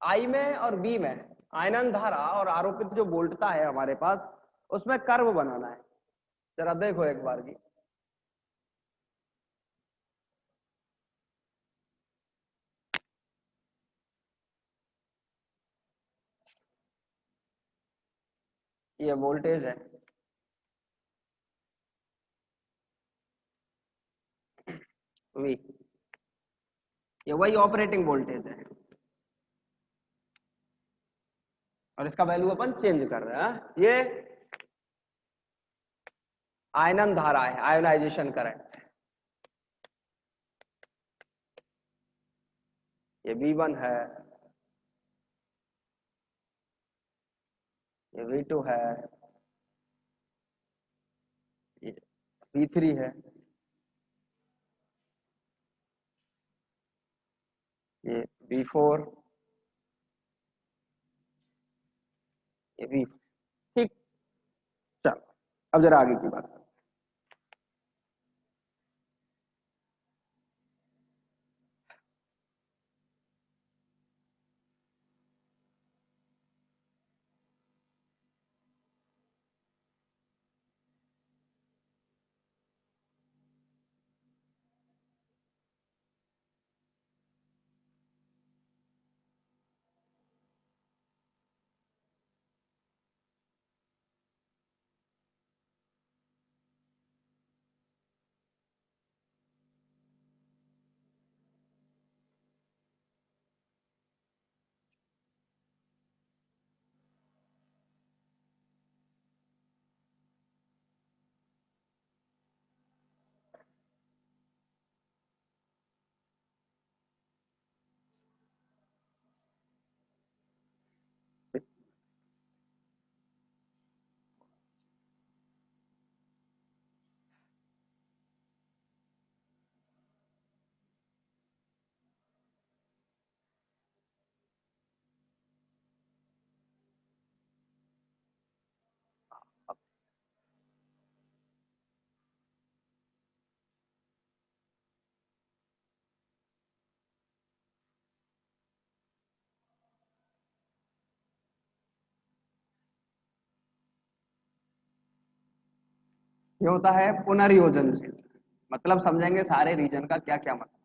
आई में और बी में आयनन धारा और आरोपित जो वोल्टता है हमारे पास, उसमें कर्व बनाना है। जरा देखो एक बार की, ये वोल्टेज है, वी, ये वही ऑपरेटिंग वोल्टेज है, और इसका वैल्यू अपन चेंज कर रहे हैं। ये आयनन धारा है, आयोनाइजेशन करंट। ये V1 है, ये V2 है, ये V3 है, ये V4, ये V। ठीक, चलो अब जरा आगे की बात। ये होता है पुनर्योजन से, मतलब समझेंगे सारे रीजन का क्या क्या मतलब।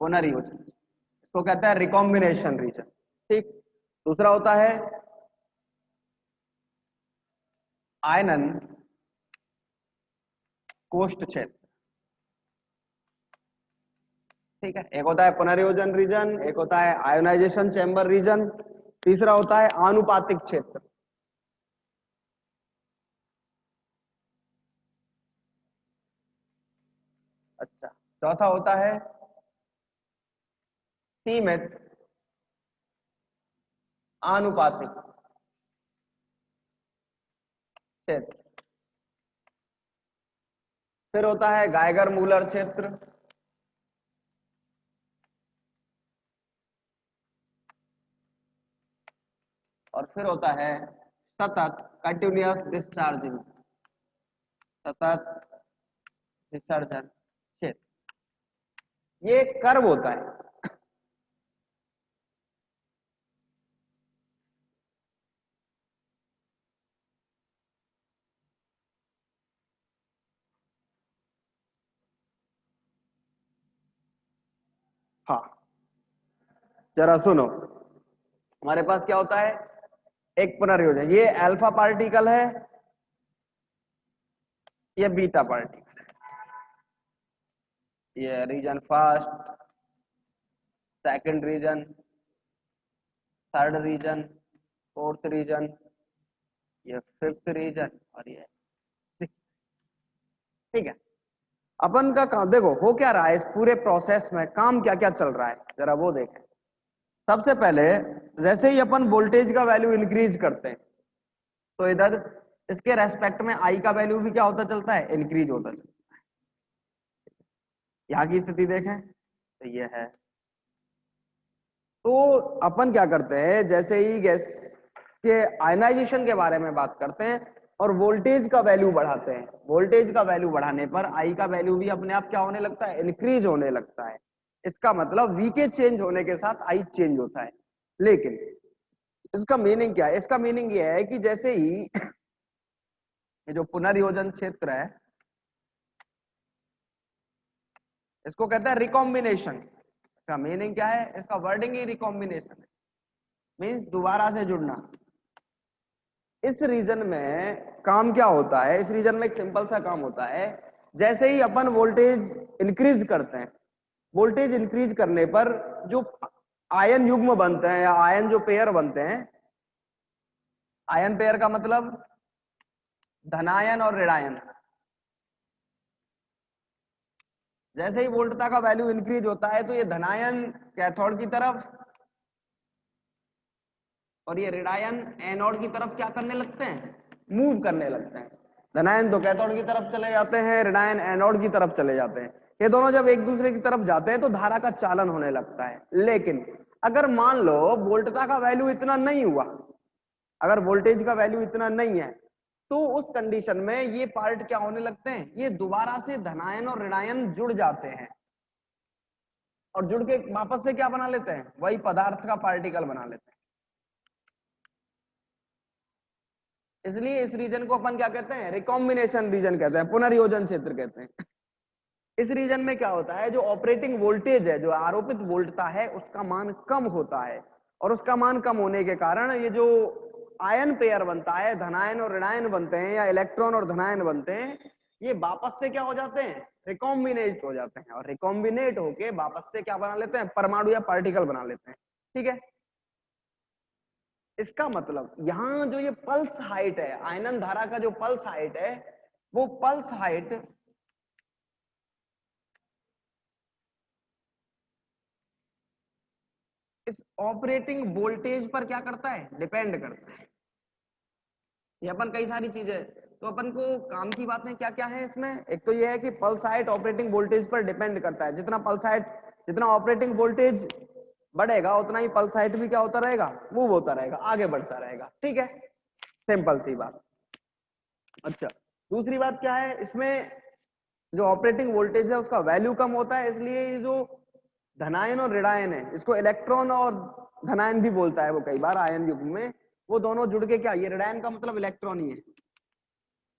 पुनर्योजन, इसको कहता है रिकॉम्बिनेशन रीजन। ठीक, दूसरा होता है आयनन कोष्ठ क्षेत्र। ठीक है, एक होता है पुनर्योजन रीजन, एक होता है आयोनाइजेशन चैम्बर रीजन, तीसरा होता है आनुपातिक क्षेत्र। अच्छा, चौथा होता है सीमित आनुपातिक क्षेत्र। फिर होता है गाइगर मूलर क्षेत्र, और फिर होता है सतत कंटिन्यूअस डिस्चार्जिंग, सतत विसर्जन क्षेत्र। ये कर्व होता है। हाँ, जरा सुनो, हमारे पास क्या होता है, एक पुनर्योजन, ये अल्फा पार्टिकल है, ये बीटा पार्टिकल है, ये region first, second region, third region, fourth region, ये फिफ्थ रीजन, और ये सिक्स। ठीक है, अपन का काम देखो हो क्या रहा है, इस पूरे प्रोसेस में काम क्या क्या चल रहा है, जरा वो देखें। सबसे पहले जैसे ही अपन वोल्टेज का वैल्यू इंक्रीज करते हैं, तो इधर इसके रेस्पेक्ट में आई का वैल्यू भी क्या होता चलता है, इंक्रीज होता चलता है। यहाँ की स्थिति देखें तो ये है। तो अपन क्या करते हैं, जैसे ही गैस के आयनाइजेशन के बारे में बात करते हैं और वोल्टेज का वैल्यू बढ़ाते हैं, वोल्टेज का वैल्यू बढ़ाने पर आई का वैल्यू भी अपने आप क्या होने लगता है, इंक्रीज होने लगता है। इसका मतलब V के चेंज होने के साथ I चेंज होता है। लेकिन इसका मीनिंग क्या है? इसका मीनिंग ये है कि जैसे ही ये जो पुनर्योजन क्षेत्र है, इसको कहते हैं रिकॉम्बिनेशन। इसका मीनिंग क्या है? इसका वर्डिंग ही रिकॉम्बिनेशन है, मीन्स दोबारा से जुड़ना। इस रीजन में काम क्या होता है? इस रीजन में एक सिंपल सा काम होता है, जैसे ही अपन वोल्टेज इंक्रीज करते हैं, वोल्टेज इंक्रीज करने पर जो आयन युग्म बनते हैं या आयन जो पेयर बनते हैं, आयन पेयर का मतलब धनायन और ऋणायन, जैसे ही वोल्टता का वैल्यू इंक्रीज होता है तो ये धनायन कैथोड की तरफ और ये ऋणायन एनोड की तरफ क्या करने लगते हैं? मूव करने लगते हैं। धनायन तो कैथोड की तरफ चले जाते हैं, ऋणायन एनोड की तरफ चले जाते हैं। ये दोनों जब एक दूसरे की तरफ जाते हैं तो धारा का चालन होने लगता है। लेकिन अगर मान लो वोल्टता का वैल्यू इतना नहीं हुआ, अगर वोल्टेज का वैल्यू इतना नहीं है, तो उस कंडीशन में ये पार्ट क्या होने लगते हैं? ये दोबारा से धनायन और ऋणायन जुड़ जाते हैं और जुड़ के वापस से क्या बना लेते हैं? वही पदार्थ का पार्टिकल बना लेते हैं। इसलिए इस रीजन को अपन क्या कहते हैं? रिकॉम्बिनेशन रीजन कहते हैं, पुनर्योजन क्षेत्र कहते हैं। इस रीजन में क्या होता है? जो ऑपरेटिंग वोल्टेज है, जो आरोपित वोल्टता है, उसका मान कम होता है और उसका मान कम होने के कारण ये जो आयन पेयर बनता है, धनायन और ऋणायन बनते हैं या इलेक्ट्रॉन और धनायन बनते हैं, ये वापस से क्या हो जाते हैं? रिकॉम्बिनेट हो जाते हैं और रिकॉम्बिनेट होके वापस से क्या बना लेते हैं? परमाणु या पार्टिकल बना लेते हैं। ठीक है, इसका मतलब यहां जो ये पल्स हाइट है, आयनन धारा का जो पल्स हाइट है, वो पल्स हाइट इस ऑपरेटिंग वोल्टेज पर क्या करता है? डिपेंड करता है। ये अपन कई सारी चीजें, तो अपन को काम की बातें क्या क्या है इसमें? एक तो ये है कि पल्स हाइट ऑपरेटिंग वोल्टेज पर डिपेंड करता है। जितना पल्स हाइट, जितना ऑपरेटिंग वोल्टेज बढ़ेगा उतना ही पल्स हाइट भी क्या होता रहेगा? मूव होता रहेगा, आगे बढ़ता रहेगा। ठीक है, सिंपल सी बात। अच्छा, दूसरी बात क्या है इसमें? जो ऑपरेटिंग वोल्टेज है उसका वैल्यू कम होता है, इसलिए ये जो धनायन और ऋणायन है, इसको इलेक्ट्रॉन और धनायन भी बोलता है वो कई बार आयन युग्म में, वो दोनों जुड़ के क्या, ये ऋणायन का मतलब इलेक्ट्रॉन ही है,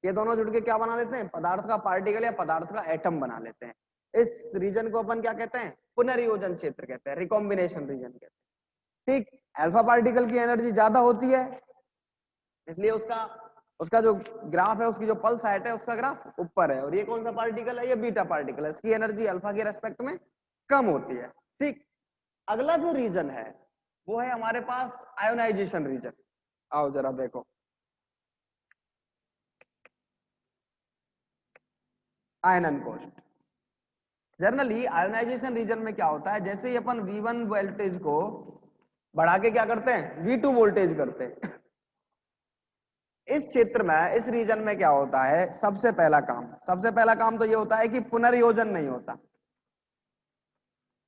ये दोनों जुड़ के क्या बना लेते हैं? पदार्थ का पार्टिकल या पदार्थ का एटम बना लेते हैं। इस रीजन को अपन क्या कहते हैं? पुनर्योजन क्षेत्र कहते हैं, रिकॉम्बिनेशन रीजन कहते हैं। ठीक, अल्फा पार्टिकल की एनर्जी ज्यादा होती है, इसलिए उसका उसका जो ग्राफ है, उसकी जो पल्स हाइट है, उसका ग्राफ ऊपर है। और ये कौन सा पार्टिकल है? ये बीटा पार्टिकल है, इसकी एनर्जी अल्फा के रेस्पेक्ट में कम होती है। ठीक, अगला जो रीजन है वो है हमारे पास आयोनाइजेशन रीजन। आओ जरा देखो, आयनन कोष्ठ। जनरली आयोनाइजेशन रीजन में क्या होता है? जैसे ही अपन V1 वोल्टेज को बढ़ा के क्या करते हैं? V2 वोल्टेज करते हैं। इस क्षेत्र में, इस रीजन में क्या होता है? सबसे पहला काम तो ये होता है कि पुनर्योजन नहीं होता,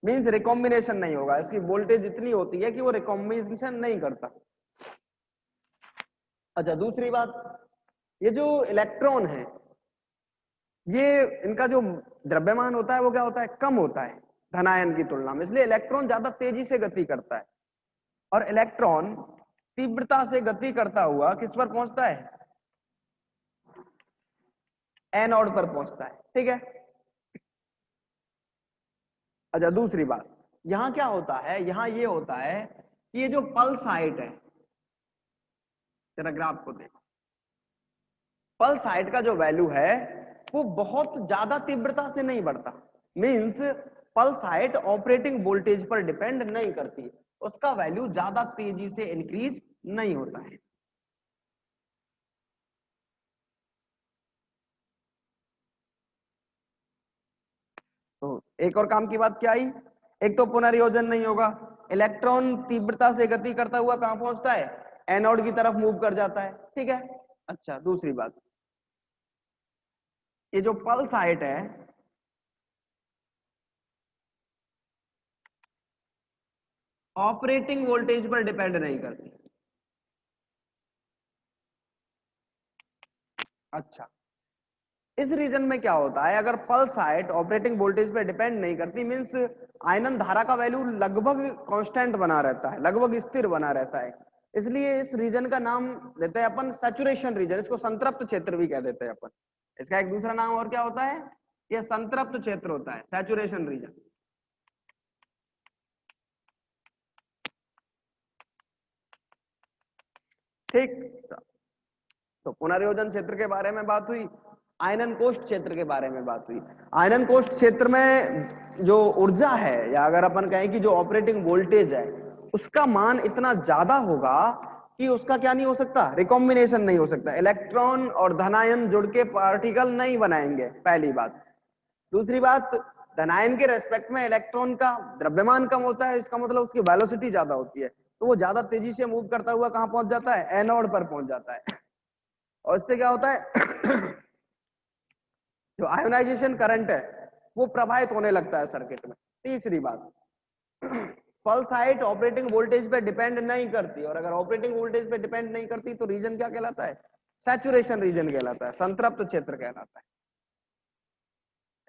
मींस रिकॉम्बिनेशन नहीं होगा। इसकी वोल्टेज इतनी होती है कि वो रिकॉम्बिनेशन नहीं करता। अच्छा, दूसरी बात, ये जो इलेक्ट्रॉन है, ये इनका जो द्रव्यमान होता है वो क्या होता है? कम होता है धनायन की तुलना में, इसलिए इलेक्ट्रॉन ज्यादा तेजी से गति करता है। और इलेक्ट्रॉन तीव्रता से गति करता हुआ किस पर पहुंचता है? एनोड पर पहुंचता है। ठीक है। अच्छा, दूसरी बात, यहां क्या होता है? यहां ये होता है कि ये जो पल्स हाइट है, जरा ग्राफ को देखो, पल्स हाइट का जो वैल्यू है वो बहुत ज्यादा तीव्रता से नहीं बढ़ता, means pulse height operating voltage पर डिपेंड नहीं करती, उसका वैल्यू ज्यादा तेजी से इंक्रीज नहीं होता है। तो एक और काम की बात क्या आई? एक तो पुनर्योजन नहीं होगा, इलेक्ट्रॉन तीव्रता से गति करता हुआ कहां पहुंचता है? एनोड की तरफ मूव कर जाता है। ठीक है। अच्छा, दूसरी बात, ये जो पल्स हाइट है, ऑपरेटिंग वोल्टेज पर डिपेंड नहीं करती। अच्छा, इस रीजन में क्या होता है, अगर पल्स हाइट ऑपरेटिंग वोल्टेज पे डिपेंड नहीं करती, मींस आयनन धारा का वैल्यू लगभग कांस्टेंट बना रहता है, लगभग स्थिर बना रहता है, इसलिए इस रीजन का नाम देते हैं अपन सैचुरेशन रीजन, इसको संतृप्त क्षेत्र भी कह देते हैं अपन। इसका एक दूसरा नाम और क्या होता है, ये संतृप्त क्षेत्र होता है, सैचुरेशन रीजन। ठीक, तो पुनर्योजन क्षेत्र के बारे में बात हुई, आयनन कोष्ठ क्षेत्र के बारे में बात हुई। आयनन कोष्ठ क्षेत्र में जो ऊर्जा है, या अगर अपन कहें कि जो ऑपरेटिंग वोल्टेज है, उसका मान इतना ज्यादा होगा कि उसका क्या नहीं हो सकता, रिकॉम्बिनेशन नहीं हो सकता, इलेक्ट्रॉन और धनायन जुड़ के पार्टिकल नहीं बनाएंगे, पहली बात। दूसरी बात, धनायन के रेस्पेक्ट में इलेक्ट्रॉन का द्रव्यमान कम होता है, इसका मतलब उसकी वेलोसिटी ज्यादा होती है, तो वो ज्यादा तेजी से मूव करता हुआ कहां पहुंच जाता है, एनोड पर पहुंच जाता है। और इससे क्या होता है जो आयोनाइजेशन करंट है वो प्रभावित होने लगता है सर्किट में। तीसरी बात, पल्स हाइट ऑपरेटिंग वोल्टेज पे डिपेंड नहीं करती, और अगर ऑपरेटिंग वोल्टेज पे डिपेंड नहीं करती तो रीजन क्या कहलाता है, सैचुरेशन रीजन कहलाता है, संतृप्त क्षेत्र कहलाता है,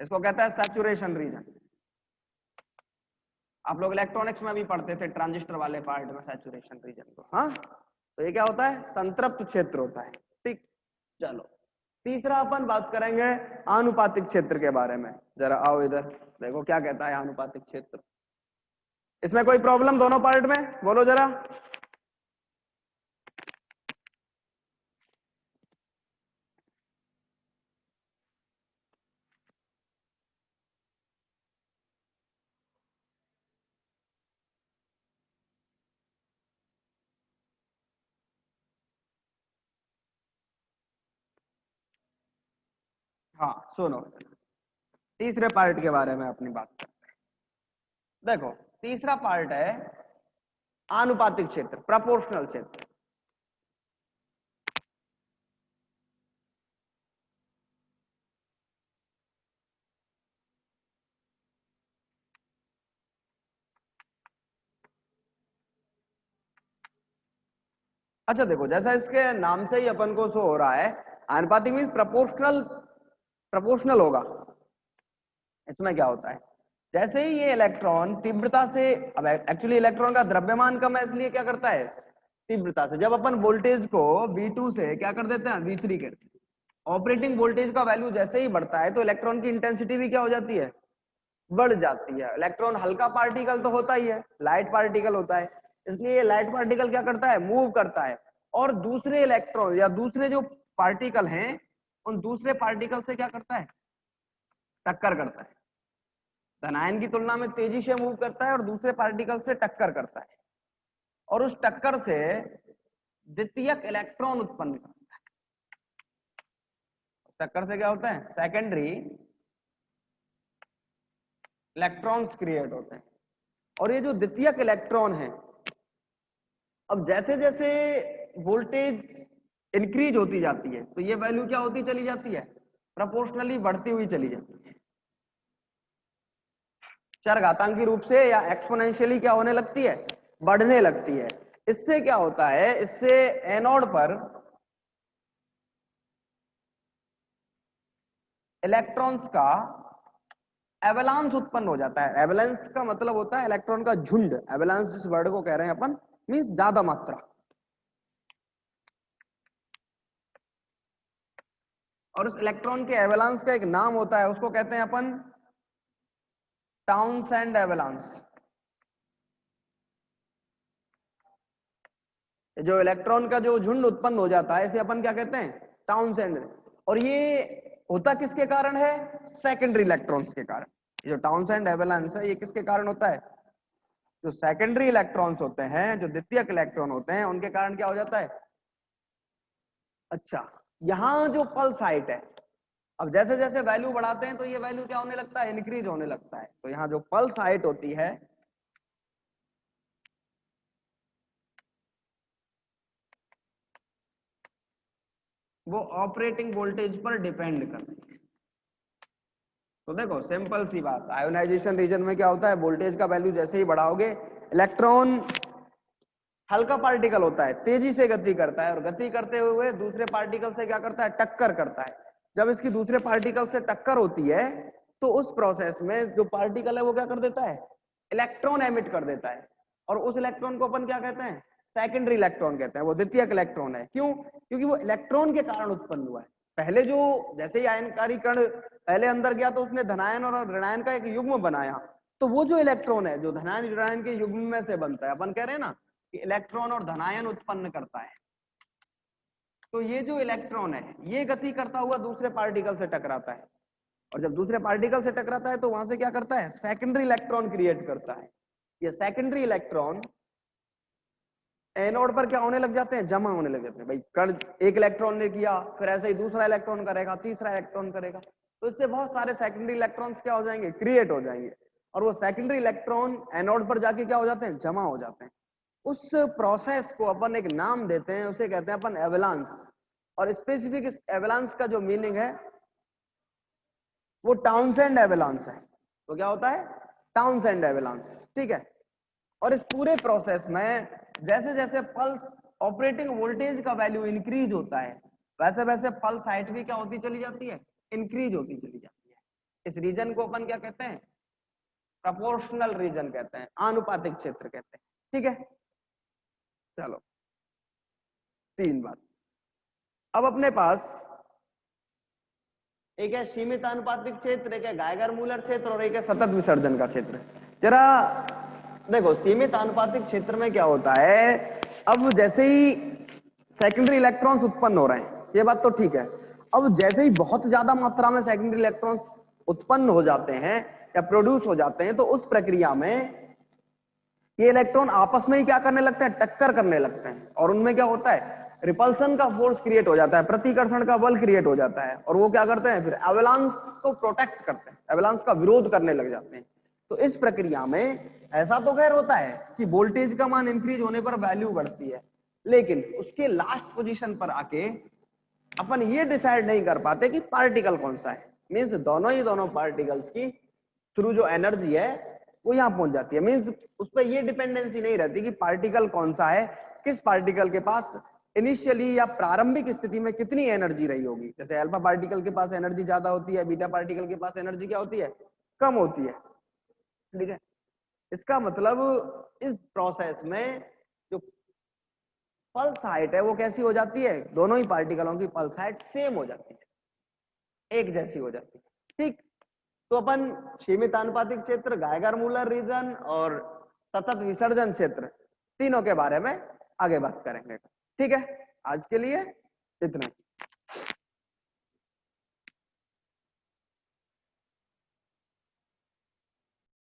इसको कहता है सैचुरेशन रीजन। आप लोग इलेक्ट्रॉनिक्स में भी पढ़ते थे ट्रांजिस्टर वाले पार्ट में सैचुरेशन रीजन को। हाँ, तो ये क्या होता है, संतृप्त क्षेत्र होता है। ठीक, चलो तीसरा अपन बात करेंगे आनुपातिक क्षेत्र के बारे में। जरा आओ इधर, देखो क्या कहता है आनुपातिक क्षेत्र। इसमें कोई प्रॉब्लम दोनों पार्ट में, बोलो जरा। हाँ सुनो, तीसरे पार्ट के बारे में अपनी बात करते हैं। देखो तीसरा पार्ट है आनुपातिक क्षेत्र, प्रोपोर्शनल क्षेत्र। अच्छा देखो, जैसा इसके नाम से ही अपन को शो हो रहा है, आनुपातिक मींस प्रोपोर्शनल, प्रोपोर्शनल होगा। इसमें क्या होता है, जैसे ही ये इलेक्ट्रॉन तीव्रता से, अब एक्चुअली इलेक्ट्रॉन का द्रव्यमान कम है इसलिए क्या करता है, तीव्रता से, जब अपन वोल्टेज को V2 से क्या कर देते हैं, V3 करते हैं, ऑपरेटिंग वोल्टेज का वैल्यू जैसे ही बढ़ता है तो इलेक्ट्रॉन की इंटेंसिटी भी क्या हो जाती है, बढ़ जाती है। इलेक्ट्रॉन हल्का पार्टिकल तो होता ही है, लाइट पार्टिकल होता है, इसलिए ये लाइट पार्टिकल क्या करता है, मूव करता है, और दूसरे इलेक्ट्रॉन या दूसरे जो पार्टिकल हैं उन दूसरे पार्टिकल से क्या करता है, टक्कर करता है, धनायन की तुलना में तेजी से मूव करता है और दूसरे पार्टिकल से टक्कर करता है, और उस टक्कर से द्वितीयक इलेक्ट्रॉन उत्पन्न करता है। टक्कर से क्या होता है, सेकेंडरी इलेक्ट्रॉन्स क्रिएट होते हैं। और ये जो द्वितीयक इलेक्ट्रॉन है, अब जैसे जैसे वोल्टेज इंक्रीज होती जाती है तो ये वैल्यू क्या होती चली जाती है, प्रोपोर्शनली बढ़ती हुई चली जाती है, चरघातांकी रूप से या एक्सपोनेंशियली क्या होने लगती है, बढ़ने लगती है। इससे क्या होता है, इससे एनोड पर इलेक्ट्रॉन्स का एवलांस उत्पन्न हो जाता है। एवलांस का मतलब होता है इलेक्ट्रॉन का झुंड, एवलांस जिस वर्ड को कह रहे हैं अपन, मींस ज्यादा मात्रा। और उस इलेक्ट्रॉन के एवलांस का एक नाम होता है, उसको कहते हैं अपन टाउनसेंड एवलांस। जो इलेक्ट्रॉन का जो झुंड उत्पन्न हो जाता है इसे अपन क्या कहते हैं, टाउनसेंड। और ये होता किसके कारण है, सेकेंडरी इलेक्ट्रॉन्स के कारण। ये जो टाउनसेंड एवलांस है ये किसके कारण होता है, जो सेकेंडरी इलेक्ट्रॉन्स होते हैं, जो द्वितीयक इलेक्ट्रॉन होते हैं, उनके कारण क्या हो जाता है। अच्छा, यहां जो पल्स हाइट है, अब जैसे जैसे वैल्यू बढ़ाते हैं तो ये वैल्यू क्या होने लगता है, इंक्रीज होने लगता है। तो यहाँ जो पल्स हाइट होती है वो ऑपरेटिंग वोल्टेज पर डिपेंड करती है। तो देखो सिंपल सी बात, आयोनाइजेशन रीजन में क्या होता है, वोल्टेज का वैल्यू जैसे ही बढ़ाओगे, इलेक्ट्रॉन हल्का पार्टिकल होता है, तेजी से गति करता है, और गति करते हुए दूसरे पार्टिकल से क्या करता है, टक्कर करता है। जब इसकी दूसरे पार्टिकल से टक्कर होती है तो उस प्रोसेस में जो पार्टिकल है वो क्या कर देता है, इलेक्ट्रॉन एमिट कर देता है, और उस इलेक्ट्रॉन को अपन क्या कहते हैं, सेकेंडरी इलेक्ट्रॉन कहते हैं। वो द्वितीयक इलेक्ट्रॉन है। क्यों? क्योंकि वो इलेक्ट्रॉन के कारण उत्पन्न हुआ है। पहले जो जैसे ही आयनकारी कण पहले अंदर गया तो उसने धनायन और ऋणायन का एक युग्म बनाया, तो वो जो इलेक्ट्रॉन है जो धनायन ऋणायन के युग्म में से बनता है, अपन कह रहे हैं ना कि इलेक्ट्रॉन और धनायन उत्पन्न करता है, तो ये जो इलेक्ट्रॉन है ये गति करता हुआ दूसरे पार्टिकल से टकराता है, और जब दूसरे पार्टिकल से टकराता है तो वहां से क्या करता है, सेकेंडरी इलेक्ट्रॉन क्रिएट करता है। ये सेकेंडरी इलेक्ट्रॉन एनोड पर क्या होने लग जाते हैं, जमा होने लग जाते हैं। भाई कण एक इलेक्ट्रॉन ने किया, फिर ऐसे ही दूसरा इलेक्ट्रॉन करेगा, तीसरा इलेक्ट्रॉन करेगा, तो इससे बहुत सारे सेकेंडरी इलेक्ट्रॉन्स क्या हो जाएंगे, क्रिएट हो जाएंगे, और वो सेकेंडरी इलेक्ट्रॉन एनोड पर जाके क्या हो जाते हैं, जमा हो जाते हैं। उस प्रोसेस को अपन एक नाम देते हैं, उसे कहते हैं अपन एवलांस। और स्पेसिफिक इस एवलांस का जो मीनिंग है वो टाउनसेंड एवलांस है। तो क्या होता है, टाउनसेंड एवलांस, ठीक है। और इस पूरे प्रोसेस में जैसे जैसे पल्स ऑपरेटिंग वोल्टेज का वैल्यू इंक्रीज होता है, वैसे वैसे पल्स हाइट भी क्या होती चली जाती है, इंक्रीज होती चली जाती है। इस रीजन को अपन क्या कहते हैं, प्रोपोर्शनल रीजन कहते हैं, आनुपातिक क्षेत्र कहते हैं, ठीक है। चलो, तीन बात। अब अपने पास एक है सीमित आनुपातिक क्षेत्र, एक है गाइगर मूलर क्षेत्र, और एक है सतत विसर्जन का क्षेत्र। जरा देखो, सीमित आनुपातिक क्षेत्र में क्या होता है, अब जैसे ही सेकेंडरी इलेक्ट्रॉन्स उत्पन्न हो रहे हैं, ये बात तो ठीक है। अब जैसे ही बहुत ज्यादा मात्रा में सेकेंडरी इलेक्ट्रॉन्स उत्पन्न हो जाते हैं या प्रोड्यूस हो जाते हैं, तो उस प्रक्रिया में ये इलेक्ट्रॉन आपस में ही क्या करने लगते हैं, टक्कर करने लगते हैं, और उनमें क्या होता है, रिपल्सन का फोर्स क्रिएट हो जाता है, प्रतिकर्षण का बल क्रिएट हो जाता है, और वो क्या करते हैं, फिर एवलांस को प्रोटेक्ट करते हैं, एवलांस का विरोध करने लग जाते हैं। तो इस प्रक्रिया में ऐसा तो खैर होता है कि वोल्टेज का मान इंक्रीज होने पर वैल्यू बढ़ती है, लेकिन उसके लास्ट पोजीशन पर आके अपन ये डिसाइड नहीं कर पाते कि पार्टिकल कौन सा है। मींस दोनों पार्टिकल्स की थ्रू जो एनर्जी है वो यहां पहुंच जाती है। मींस उस पर ये डिपेंडेंसी नहीं रहती कि पार्टिकल कौन सा है, किस पार्टिकल के पास इनिशियली या प्रारंभिक स्थिति में कितनी एनर्जी रही होगी। जैसे अल्फा पार्टिकल के पास एनर्जी ज्यादा होती है, बीटा पार्टिकल के पास एनर्जी क्या होती है, कम होती है, ठीक है। इसका मतलब इस प्रोसेस में जो पल्स हाइट है वो कैसी हो जाती है, दोनों ही पार्टिकलों की पल्स हाइट सेम हो जाती है, एक जैसी हो जाती है, ठीक। तो अपन सीमित आनुपातिक क्षेत्र, गाइगर मूलर रीजन और सतत विसर्जन क्षेत्र, तीनों के बारे में आगे बात करेंगे, ठीक है। आज के लिए इतना ही।